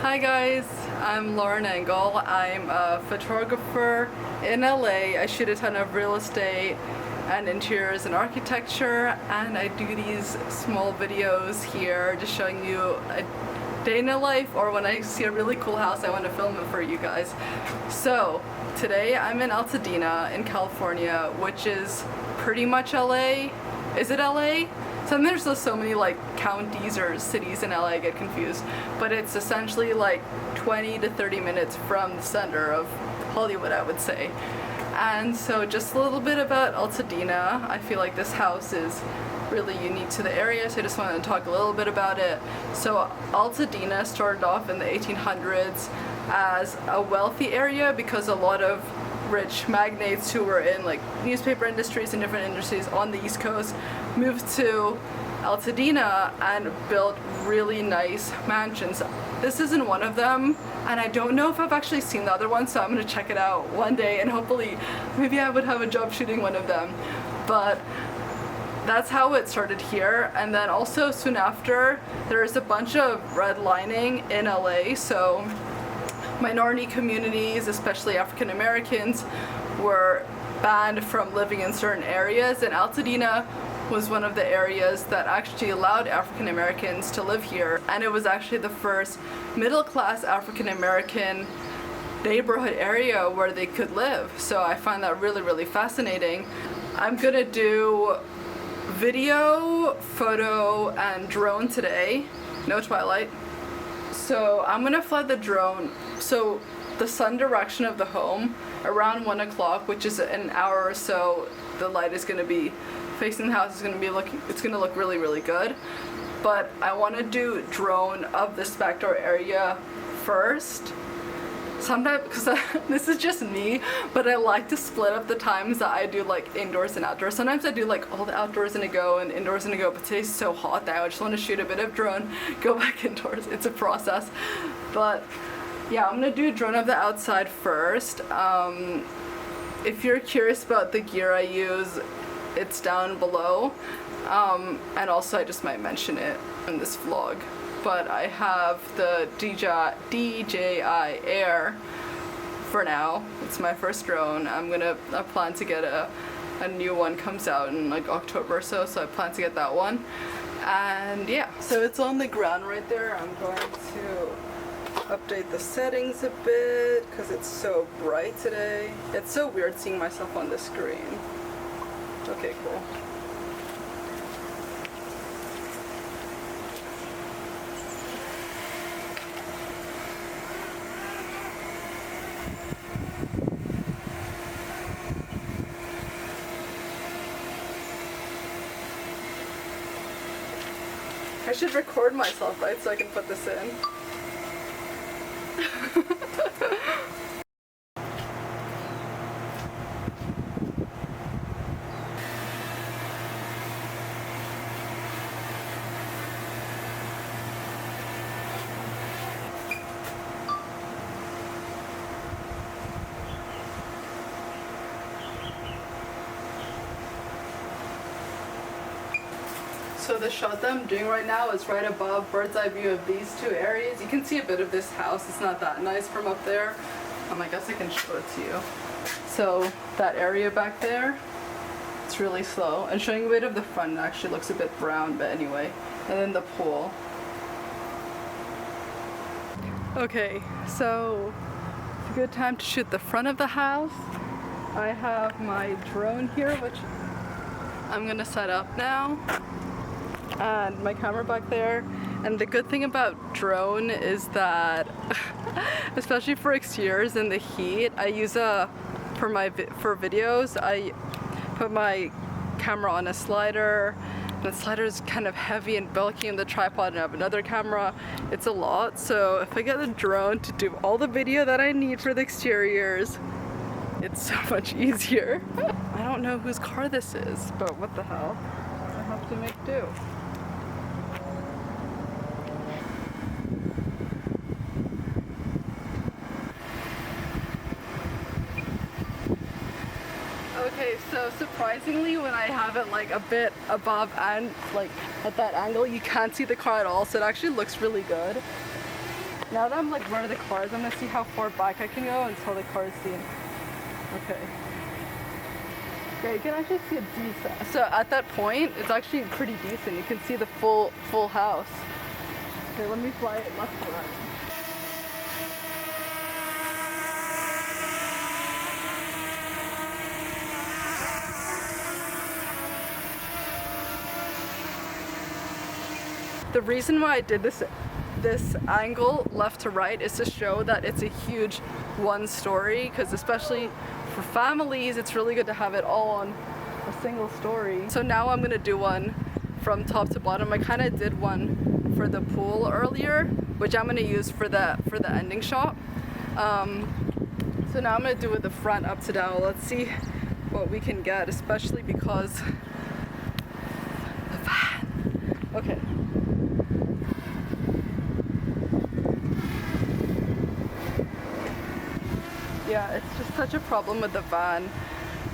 Hi guys, I'm Lauren Engel. I'm a photographer in LA. I shoot a ton of real estate and interiors and architecture, and I do these small videos here just showing you a day in the life, or when I see a really cool house I want to film it for you guys. So today I'm in Altadena in California, which is pretty much LA. Is it LA? Sometimes there's so many like counties or cities in LA, I get confused, but it's essentially like 20 to 30 minutes from the center of Hollywood, I would say. And so just a little bit about Altadena. I feel like this house is really unique to the area, so I just wanted to talk a little bit about it. So Altadena started off in the 1800s as a wealthy area because a lot of rich magnates who were in like newspaper industries and different industries on the East Coast moved to Altadena and built really nice mansions. This isn't one of them, and I don't know if I've actually seen the other one, so I'm gonna check it out one day and hopefully maybe I would have a job shooting one of them. But that's how it started here. And then also soon after there's a bunch of redlining in LA, so minority communities, especially African Americans, were banned from living in certain areas, and Altadena was one of the areas that actually allowed African Americans to live here, and it was actually the first middle-class African American neighborhood area where they could live. So I find that really fascinating. I'm gonna do video, photo, and drone today. No twilight. So I'm gonna fly the drone. So the sun direction of the home around 1 o'clock, which is an hour or so, the light is gonna be facing the house. Is gonna be looking. It's gonna look really good. But I want to do drone of this backdoor area first. Sometimes, because this is just me, but I like to split up the times that I do like indoors and outdoors. Sometimes I do like all the outdoors in a go and indoors in a go, but today's so hot that I just want to shoot a bit of drone, go back indoors. It's a process. But yeah, I'm gonna do drone of the outside first. If you're curious about the gear I use, it's down below. And also I just might mention it in this vlog. But I have the DJI Air for now. It's my first drone. I plan to get a new one, comes out in like October or so I plan to get that one. And yeah, so it's on the ground right there. I'm going to update the settings a bit because it's so bright today. It's so weird seeing myself on the screen. Okay, cool. I should record myself, right, so I can put this in. So the shot that I'm doing right now is right above bird's eye view of these two areas. You can see a bit of this house. It's not that nice from up there. I guess I can show it to you. So that area back there, it's really slow. And showing a bit of the front, actually looks a bit brown, but anyway. And then the pool. Okay, so it's a good time to shoot the front of the house. I have my drone here, which I'm gonna set up now. And my camera back there. And the good thing about drone is that especially for exteriors in the heat, I use for videos I put my camera on a slider, and the slider is kind of heavy and bulky, and the tripod, and I have another camera. It's a lot, so if I get the drone to do all the video that I need for the exteriors, it's so much easier. I don't know whose car this is, but what the hell, I have to make do. Okay, so surprisingly, when I have it like a bit above and like at that angle, you can't see the car at all, so it actually looks really good. Now that I'm like where are the cars, I'm gonna see how far back I can go until the car's seen. Okay. Yeah, you can actually see a decent. So at that point, it's actually pretty decent. You can see the full house. Okay, let me fly it left to right. The reason why I did this angle left to right is to show that it's a huge one story, because especially for families it's really good to have it all on a single story. So now I'm gonna do one from top to bottom. I kind of did one for the pool earlier, which I'm gonna use for the ending shot. So now I'm gonna do it the front up to down. Let's see what we can get, especially because the van. Okay. Yeah, it's just such a problem with the van.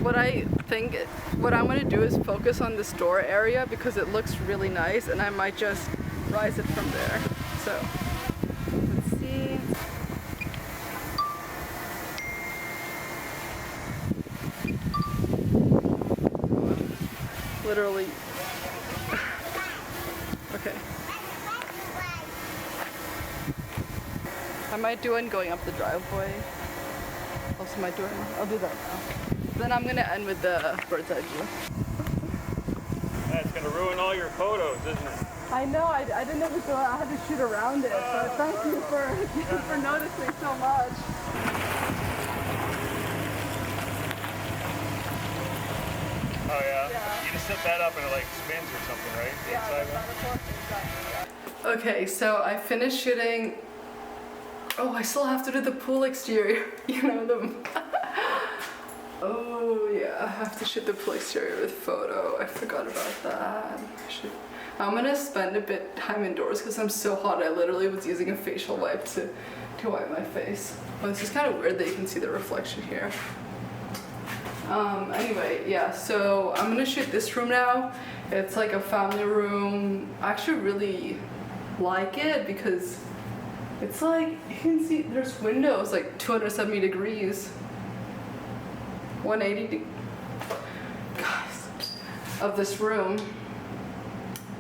What I'm gonna do is focus on this door area because it looks really nice, and I might just rise it from there. So, let's see. Literally. Okay. I might do one going up the driveway. Also might do it. I'll do that now. Then I'm gonna end with the bird's eye view. That's gonna ruin all your photos, isn't it? I know. I didn't know so I had to shoot around it. So thank you for noticing so much. Oh yeah? You just set that up and it like spins or something, right? Yeah. Okay, so I finished shooting. Oh, I still have to do the pool exterior. You know them. Oh yeah, I have to shoot the pool exterior with photo. I forgot about that. I'm gonna spend a bit time indoors because I'm so hot. I literally was using a facial wipe to wipe my face. Well, it's just kind of weird that you can see the reflection here. Anyway, yeah, so I'm gonna shoot this room now. It's like a family room. I actually really like it because it's like, you can see there's windows like 270 degrees. 180 guys of this room,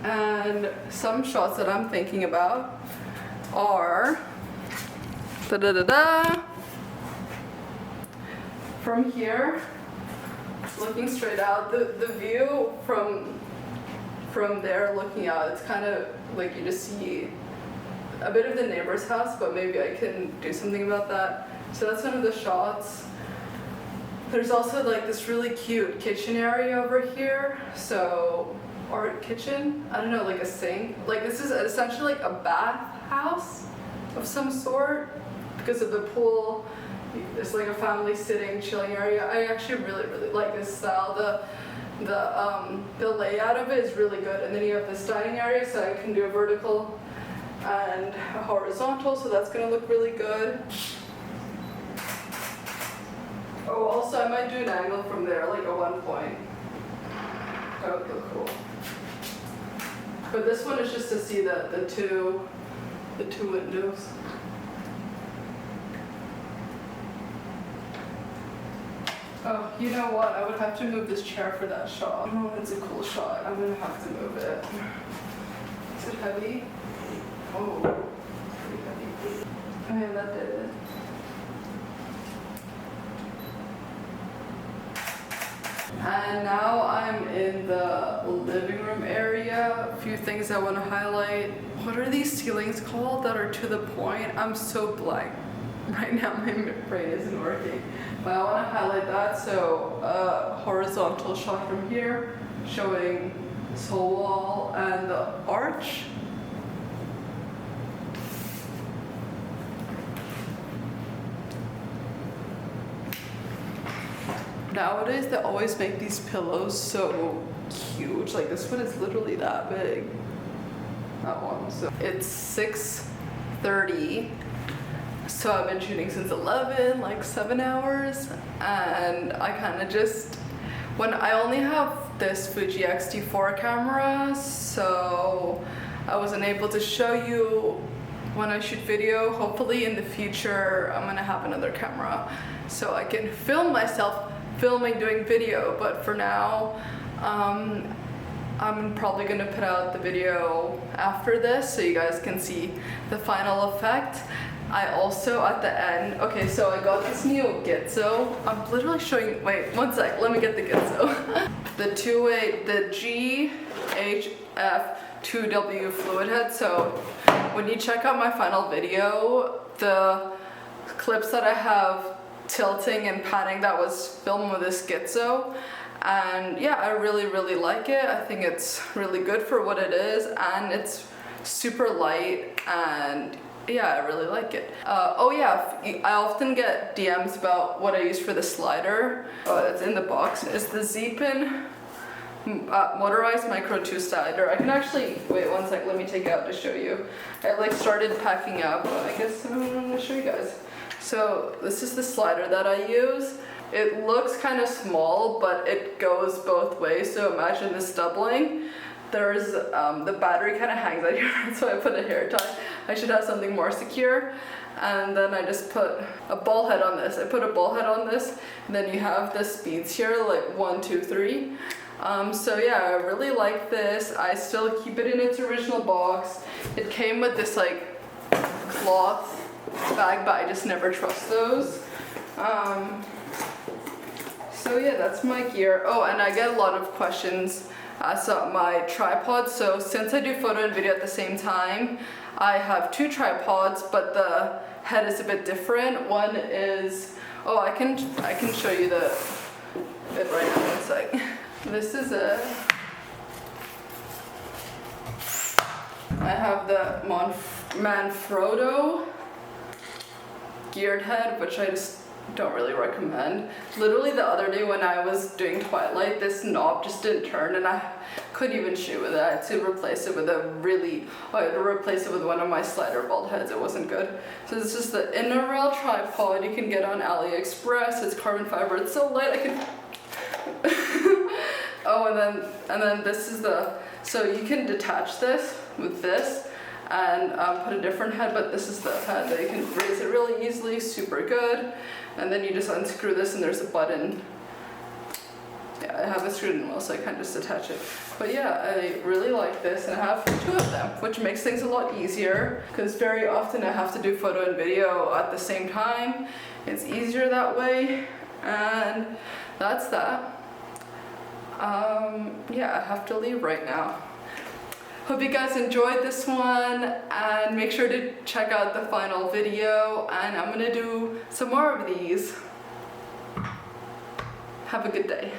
and some shots that I'm thinking about are from here, looking straight out. The view from there looking out, it's kind of like you just see a bit of the neighbor's house, but maybe I can do something about that. So that's one of the shots. There's also like this really cute kitchen area over here. So, or kitchen, I don't know, like a sink. Like this is essentially like a bath house of some sort because of the pool. It's like a family sitting, chilling area. I actually really like this style. The layout of it is really good. And then you have this dining area, so I can do a vertical and a horizontal, so that's gonna look really good. Oh, also I might do an angle from there, like at one point. That would look cool. But this one is just to see the two windows. Oh, you know what? I would have to move this chair for that shot. Oh, it's a cool shot. I'm gonna have to move it. Is it heavy? Oh, pretty heavy. Oh yeah, that did it. And now I'm in the living room area. A few things I want to highlight. What are these ceilings called that are to the point? I'm so blank. Right now my brain isn't working. But I want to highlight that. So a horizontal shot from here showing this whole wall and the arch. Nowadays they always make these pillows so huge. Like this one is literally that big. That one. So it's 6:30. So I've been shooting since 11, like 7 hours, and I kind of just, when I only have this Fuji X-T4 camera, so I wasn't able to show you when I shoot video, hopefully in the future, I'm gonna have another camera so I can film myself filming doing video. But for now, I'm probably gonna put out the video after this so you guys can see the final effect. I also at the end, okay, so I got this new Gitzo. I'm literally showing, wait, one sec, let me get the Gitzo. the GHF 2W fluid head. So when you check out my final video, the clips that I have tilting and panning, that was filmed with this Gitzo. And yeah, I really like it. I think it's really good for what it is, and it's super light, and yeah, I really like it. Oh yeah, I often get DMs about what I use for the slider. It's in the box. It's the Z-Pin motorized micro 2 slider. I can actually, wait one sec, let me take it out to show you. I like started packing up, but I guess I'm gonna show you guys. So this is the slider that I use. It looks kind of small, but it goes both ways. So imagine this doubling. There's the battery kind of hangs out here, so I put a hair tie. I should have something more secure. And then I just put a ball head on this. I put a ball head on this, and then you have the speeds here, like 1, 2, 3. So yeah, I really like this. I still keep it in its original box. It came with this like cloth bag, but I just never trust those. So yeah, that's my gear. Oh, and I get a lot of questions about my tripod. So since I do photo and video at the same time, I have 2 tripods, but the head is a bit different. One is, oh, I can show you it right now, one sec. This is it. I have the Manfrotto geared head, which I just don't really recommend. Literally the other day when I was doing Twilight, this knob just didn't turn and I couldn't even shoot with it. I had to replace it with one of my slider bald heads. It wasn't good. So this is the inner rail tripod you can get on AliExpress. It's carbon fiber. It's so light I can oh, and then this is so you can detach this with this and put a different head, but this is the head that you can raise it really easily, super good. And then you just unscrew this and there's a button. Yeah, I have it screwed in well, so I can just attach it. But yeah, I really like this, and I have 2 of them, which makes things a lot easier, because very often I have to do photo and video at the same time. It's easier that way, and that's that. Yeah, I have to leave right now. Hope you guys enjoyed this one, and make sure to check out the final video, and I'm gonna do some more of these. Have a good day.